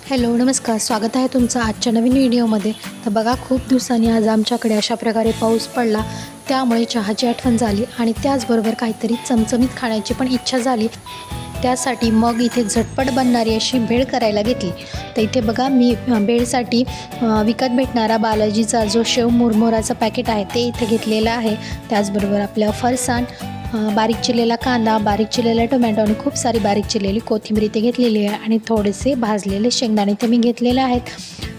Hello नमस्कार, स्वागत आहे तुमचं आजच्या नवीन व्हिडिओमध्ये। तर बघा, खूप दिवसांनी आज आमच्याकडे अशा प्रकारे पाऊस पडला, त्यामुळे चहाची आठवण झाली आणि त्याचबरोबर काहीतरी चमचमीत खाण्याची पण इच्छा झाली। त्यासाठी मग इथे झटपट बनणारी अशी भेळ करायला घेतली। तर इथे बघा, मी भेळसाठी विकत भेटणारा बालाजीचा जो शेव मुरमुराचा पॅकेट आहे ते इथे घेतलेला आहे। त्याचबरोबर आपलं फरसाण, बारीक चिरलेला कांदा, बारीक चिरलेला टोमॅटो आणि खूप सारी बारीक चिरलेली कोथिंबीर इथे घेतलेली आहे आणि थोडेसे भाजलेले शेंगदाणे ते मी घेतलेले आहेत।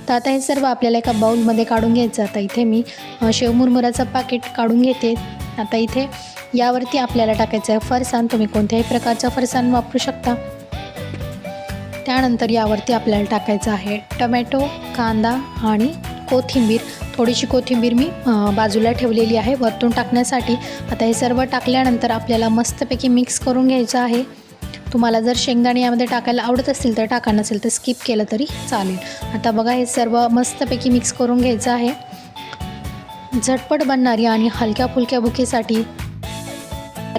तर आता हे सर्व आपल्याला एका बाउलमध्ये काढून घ्यायचं। आता इथे मी शेव मुरमुराचं पॅकेट काढून घेते। आता इथे यावरती आपल्याला टाकायचं आहे फरसाण, तुम्ही कोणत्याही प्रकारचं फरसाण वापरू शकता। त्यानंतर यावरती आपल्याला टाकायचं आहे टोमॅटो, कांदा आणि कोथिंबीर। थोडीशी कोथिंबीर मी बाजूला ठेवलेली आहे वरतून टाकण्यासाठी। आता हे सर्व टाकल्यानंतर आपल्याला मस्तपैकी मिक्स करून घ्यायचं आहे। तुम्हाला जर शेंगदाणे यामध्ये टाकायला आवडत असतील तर टाका, नसेल तर स्किप केलं तरी चालेल। आता बघा, हे सर्व मस्तपैकी मिक्स करून घ्यायचं आहे। झटपट बनणारी आणि हलक्या फुलक्या भुकेसाठी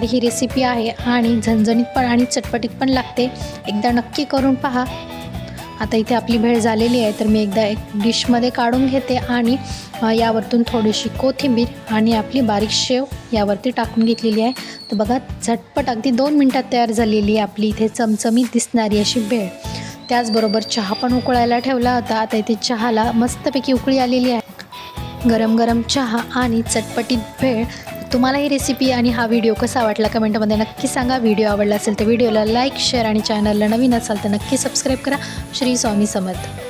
ही रेसिपी आहे आणि झणझणीत पण आणि चटपटीत पण लागते। एकदा नक्की करून पहा। आता इथे आपली भेळ झालेली आहे, तर मी एकदा एक डिशमध्ये काढून घेते आणि यावरतून थोडीशी कोथिंबीर आणि आपली बारीक शेव यावरती टाकून घेतलेली आहे। तर बघा, झटपट अगदी 2 मिनिटात तयार झालेली आहे आपली इथे चमचमीत दिसणारी अशी भेळ। त्याचबरोबर चहा पण उकळायला ठेवला होता। आता इथे चहाला मस्तपैकी उकळी आलेली आहे। गरम गरम चहा आणि चटपटीत भेळ। तुम्हाला ही रेसिपी आणि हा व्हिडिओ कसा वाटला कमेंटमध्ये नक्की सांगा। व्हिडिओ आवडला असेल तर व्हिडिओला लाईक, शेअर आणि चॅनलला नवीन असाल तर नक्की सबस्क्राईब करा। श्री स्वामी समर्थ।